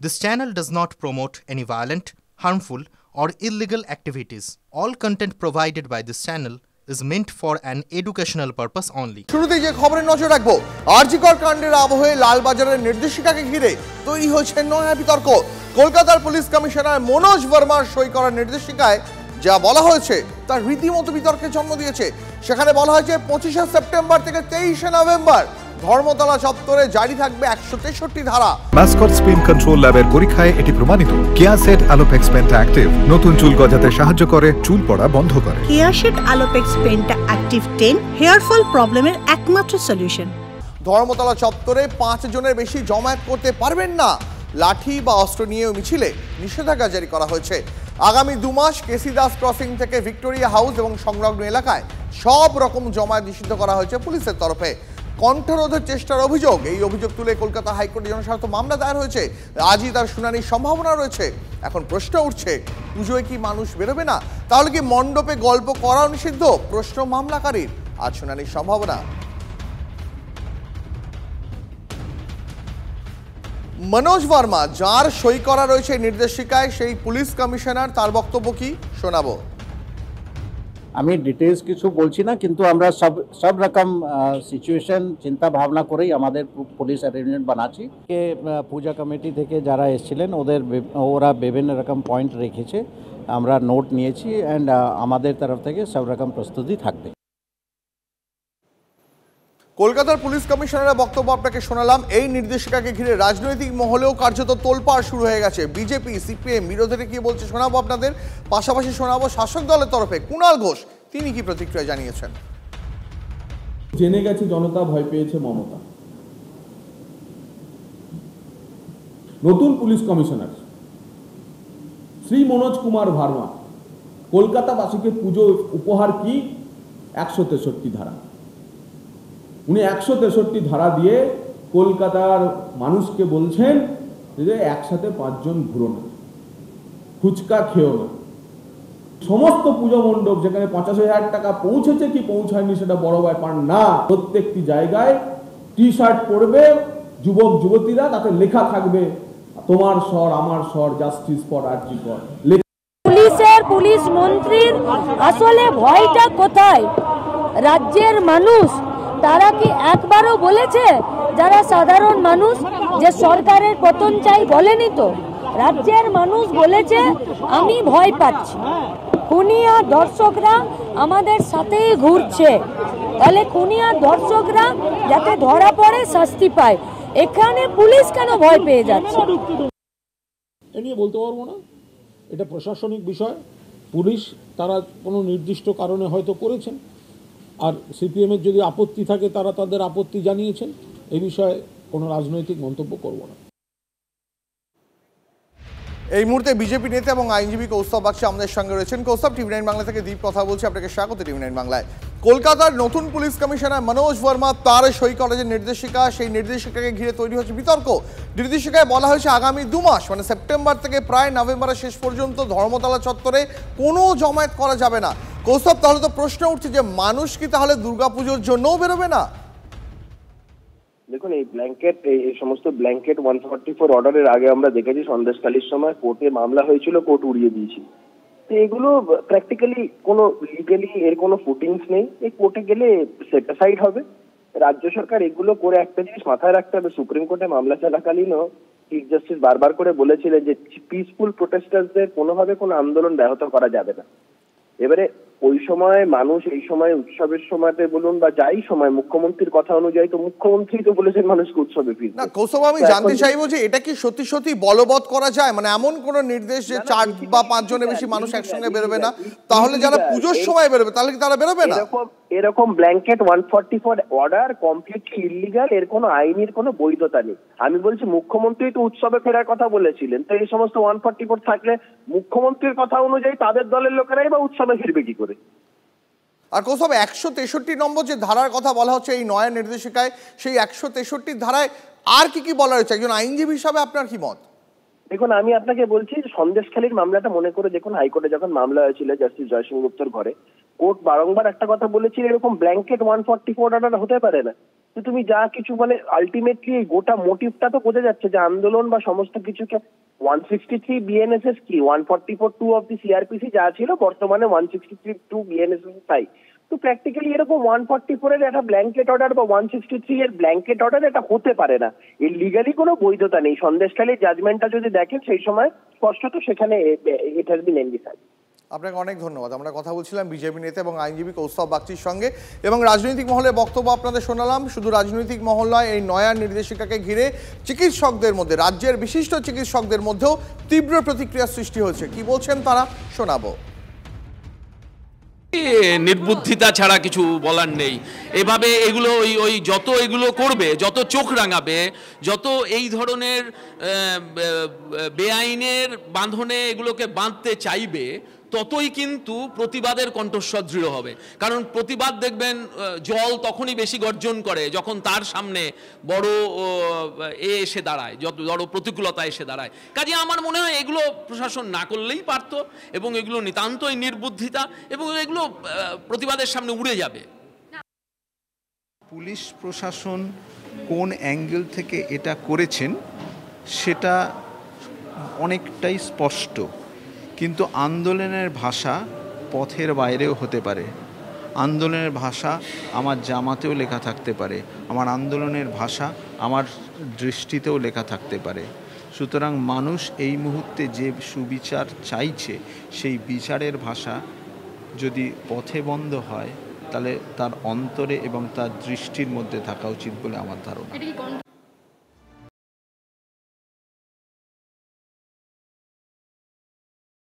This channel does not promote any violent, harmful, or illegal activities. All content provided by this channel is meant for an educational purpose only. শুরুতেই যে খবরে নজর রাখবো, আরজিকর কাণ্ডের আবহে লালবাজারের নির্দেশিকাকে ঘিরে তৈরি হয়েছে নয়া বিতর্ক। কলকাতার পুলিশ কমিশনার মনোজ ভার্মার সই করা নির্দেশিকায় যা বলা হয়েছে তা রীতিমতো বিতর্কের জন্ম দিয়েছে। সেখানে বলা হয়েছে 25শে সেপ্টেম্বর থেকে 23শে নভেম্বর ধর্মতলা চত্বরে জারি থাকবে 163 ধারা। মাস্কট স্পিন কন্ট্রোল ল্যাবের পরীক্ষায় এটি প্রমাণিত। কেয়াসেট আলোপেক্স পেন্টা অ্যাক্টিভ নতুন চুল গজাতে সাহায্য করে, চুল পড়া বন্ধ করে। Keya Seth alopex penta active 10 hair fall প্রবলেমের একমাত্র সলিউশন। ধর্মতলা চত্বরে 5 জনের বেশি জমায়েত করতে পারবেন না। লাঠি বা অস্ত্র নিয়ে মিছিলে নিষেধাজ্ঞা জারি করা হয়েছে। আগামী 2 মাস কেসি দাস ক্রসিং থেকে ভিক্টোরিয়া হাউস এবং সংলগ্ন এলাকায় সব রকম জমায়েত নিষিদ্ধ করা হয়েছে পুলিশের তরফে। কণ্ঠরোধের চেষ্টার অভিযোগ, এই অভিযোগ তুলে কলকাতা হাইকোর্টে জনস্বার্থ মামলা দায়ের হয়েছে। আজই তার শুনানির সম্ভাবনা রয়েছে। এখন প্রশ্ন উঠছে, পুজোয় কি মানুষ বেরোবে না? তাহলে কি মণ্ডপে গল্প করাও নিষিদ্ধ? প্রশ্ন মামলাকারীর। আজ শুনানির সম্ভাবনা। মনোজ ভার্মা, যার সই করা রয়েছে নির্দেশিকায়, সেই পুলিশ কমিশনার, তার বক্তব্য কি শোনাবো। আমি ডিটেলস কিছু বলছি না, কিন্তু আমরা সব রকম সিচুয়েশন চিন্তা ভাবনা করেই আমাদের পুলিশ অ্যারেঞ্জমেন্ট বানাচ্ছি। পূজা কমিটি থেকে যারা এসেছিলেন ওরা বিভিন্ন রকম পয়েন্ট রেখেছে, আমরা নোট নিয়েছি অ্যান্ড আমাদের তরফ থেকে সব রকম প্রস্তুতি থাকবে। কলকাতার পুলিশ কমিশনারের বক্তব্য আপনাকে শোনালাম। এই নির্দেশিকাকে ঘিরে রাজনৈতিক মহলেও কার্যত তোলপাড় শুরু হয়ে গেছে। বিজেপি, সিপিএম বিরোধীরা কি বলছে শোনাবো আপনাদের। পাশাপাশি শোনাবো শাসক দলের তরফে কুণাল ঘোষ, তিনি কি প্রতিক্রিয়া জানিয়েছেন। জেনে গেছে জনতা ভয় পেয়েছে মমতা। নতুন পুলিশ কমিশনার শ্রী মনোজ কুমার ভার্মা কলকাতাবাসীকে পুজো উপহার কি 163 ধারা। উনি 163 ধারা দিয়ে কলকাতার মানুষকে বলছেন যে একসাথে 5 জন ঘুরো না, ফুচকা খেও না। সমস্ত পুজো মণ্ডপ যেখানে 85,000 টাকা পৌঁছেছে কি পৌঁছায়নি সেটা বড় ব্যাপার না, প্রত্যেকটি জায়গায় টি শার্ট পরবে যুবক যুবতীরা, তাতে লেখা থাকবে তোমার স্বর আমার স্বর, জাস্টিস ফর আরজিকর। পুলিশ মন্ত্রীর আসলে ভয়টা কোথায়? রাজ্যের মানুষ তারা কি একবারও বলেছে, যারা সাধারণ মানুষ, যে সরকারের পতন চাই? বলেনি তো। রাজ্যের মানুষ বলেছে আমি ভয় পাচ্ছি। খুনিয়া দর্শকরা আমাদের সাথেই ঘুরছে, তাহলে খুনিয়া দর্শকরা যাতে ধরা পড়ে, শাস্তি পায়। এখানে পুলিশ কেন ভয় পেয়ে যাচ্ছে? এ নিয়ে বলতে পারবো না, এটা প্রশাসনিক বিষয়। পুলিশ তারা কোনো নির্দিষ্ট কারণে হয়তো করেছেন, আর সিপিএমের যদি আপত্তি থাকে তারা তাদের আপত্তি জানিয়েছেন। এই বিষয়ে কোনো রাজনৈতিক মন্তব্য করব না। এই মুহূর্তে বিজেপি নেতা এবং আইনজীবী কৌস্তব বাগচি আমাদের সঙ্গে রয়েছেন। কৌস্তব, টিভি9 বাংলা থেকে দীপ কথা বলছি, আপনাকে স্বাগত টিভি9 বাংলায়। কলকাতার নতুন পুলিশ কমিশনার মনোজ ভার্মা, তার সই করা যে নির্দেশিকা, সেই নির্দেশিকাকে ঘিরে তৈরি হচ্ছে বিতর্ক। নির্দেশিকায় বলা হয়েছে আগামী 2 মাস মানে সেপ্টেম্বর থেকে প্রায় নভেম্বরের শেষ পর্যন্ত ধর্মতলা চত্বরে কোনো জমায়েত করা যাবে না। কৌস্তব, তাহলে তো প্রশ্ন উঠছে যে মানুষ কি তাহলে দুর্গাপুজোর জন্যও বেরোবে না? দেখুন, এই সমস্ত ব্ল্যাঙ্কেট 144 অর্ডারের আগে আমরা দেখেছি সন্দেশখালির সময় কোর্টে মামলা হয়েছিল, কোর্ট উড়িয়ে দিয়েছিল। তো এগুলো প্র্যাকটিক্যালি কোনো লিগালি এর কোনো ফুটিংস নেই। এই কোর্টে গেলে সেট অ্যাসাইড হবে। রাজ্য সরকার এগুলো করে একটা জিনিস মাথায় রাখতে হবে, সুপ্রিম কোর্টে মামলা চলাকালীনও চিফ জাস্টিস বারবার করে বলেছিলেন যে পিসফুল প্রোটেস্টার্সদের কোনোভাবে কোনো আন্দোলন ব্যাহত করা যাবে না। এবারে ওই সময় মানুষ, এই সময় উৎসবের সময়তে বলুন বা যাই সময়, মুখ্যমন্ত্রীর কথা অনুযায়ী তো মুখ্যমন্ত্রী তো বলেছেন মানুষকে উৎসবে ফিরতে। না কৌস্তব, আমি জানতে চাইবো যে এটা কি সত্যি সত্যি বলবৎ করা যায়? মানে এমন কোন নির্দেশ যে 4 বা 5 জনের বেশি মানুষ একসঙ্গে বেরোবে না, তাহলে যারা পুজোর সময় বেরোবে তাহলে কি তারা বেরোবে না? এরকম ব্ল্যাঙ্কেট 144 অর্ডার কমপ্লিটলি ইলিগাল, এর কোনো আইনের কোনো বৈধতা নেই। আমি বলছি মুখ্যমন্ত্রী তো উৎসবে ফেরার কথা বলেছিলেন, তো এই সমস্ত 144 থাকলে মুখ্যমন্ত্রীর কথা অনুযায়ী তাদের দলের লোকেরাই বা উৎসবে ফিরবে কি করে? আর কৌস্তব, 163 নম্বর যে ধারার কথা বলা হচ্ছে এই নয়া নির্দেশিকায়, সেই 163 ধারায় আর কি কি বলা রয়েছে? একজন আইনজীবী হিসাবে আপনার কি মত? দেখুন, আমি আপনাকে বলছি সন্দেশখালির মামলাটা মনে করে দেখুন, হাইকোর্টে যখন মামলা হয়েছিল জাস্টিস জয়সিং গুপ্তর ঘরে, কোর্ট বারংবার একটা কথা বলেছিল, এরকম ব্ল্যাঙ্কেট 144 অর্ডার হতে পারে না। তো তুমি যা কিছু মানে আলটিমেটলি এই গোটা মোটিভটা তো বোঝা যাচ্ছে যে আন্দোলন বা সমস্ত কিছুকে 163 বিএনএসএস কি 144(2) অফ দি সিআরপিসি যা ছিল বর্তমানে 163(2) বিএনএসএস তাই। তো প্র্যাকটিক্যালি এরকম 144 এর একটা ব্ল্যাঙ্কেট অর্ডার বা 163 এর ব্ল্যাঙ্কেট অর্ডার এটা হতে পারে না। এর লিগালি কোনো বৈধতা নেই। সন্দেশখালীর জাজমেন্টটা যদি দেখেন সেই সময় স্পষ্টত সেখানে ইট হ্যাজ বিন এন্ডিফাইড। আপনাকে অনেক ধন্যবাদ। আমরা কথা বলছিলাম বিজেপি নেতা এবং আইনজীবী কৌস্তব বাগচির সঙ্গে এবং রাজনৈতিক মহলে বক্তব্য আপনাদের শোনালাম। শুধু রাজনৈতিক মহল নয়, এই নয়া নির্দেশিকাকে ঘিরে চিকিৎসকদের মধ্যে, রাজ্যের বিশিষ্ট চিকিৎসকদের মধ্যেও তীব্র প্রতিক্রিয়া সৃষ্টি হয়েছে। কি বলছেন তারা শোনাবো। নির্বুদ্ধিতা ছাড়া কিছু বলার নেই। এভাবে এগুলো ওই যত এগুলো করবে, যত চোখ রাঙাবে, যত এই ধরনের বেআইনের বাঁধনে এগুলোকে বাঁধতে চাইবে, ততই কিন্তু প্রতিবাদের কণ্ঠস্বর দৃঢ় হবে। কারণ প্রতিবাদ দেখবেন জল তখনই বেশি গর্জন করে যখন তার সামনে বড় এসে দাঁড়ায়, যত বড় প্রতিকূলতা এসে দাঁড়ায়। কাজে আমার মনে হয় এগুলো প্রশাসন না করলেই পারত, এবং এগুলো নিতান্তই নির্বুদ্ধিতা, এবং এগুলো প্রতিবাদের সামনে উড়ে যাবে। পুলিশ প্রশাসন কোন অ্যাঙ্গেল থেকে এটা করেছেন সেটা অনেকটাই স্পষ্ট, কিন্তু আন্দোলনের ভাষা পথের বাইরেও হতে পারে। আন্দোলনের ভাষা আমার জামাতেও লেখা থাকতে পারে, আমার আন্দোলনের ভাষা আমার দৃষ্টিতেও লেখা থাকতে পারে। সুতরাং মানুষ এই মুহূর্তে যে সুবিচার চাইছে, সেই বিচারের ভাষা যদি পথে বন্ধ হয়, তাহলে তার অন্তরে এবং তার দৃষ্টির মধ্যে থাকা উচিত বলে আমার ধারণা।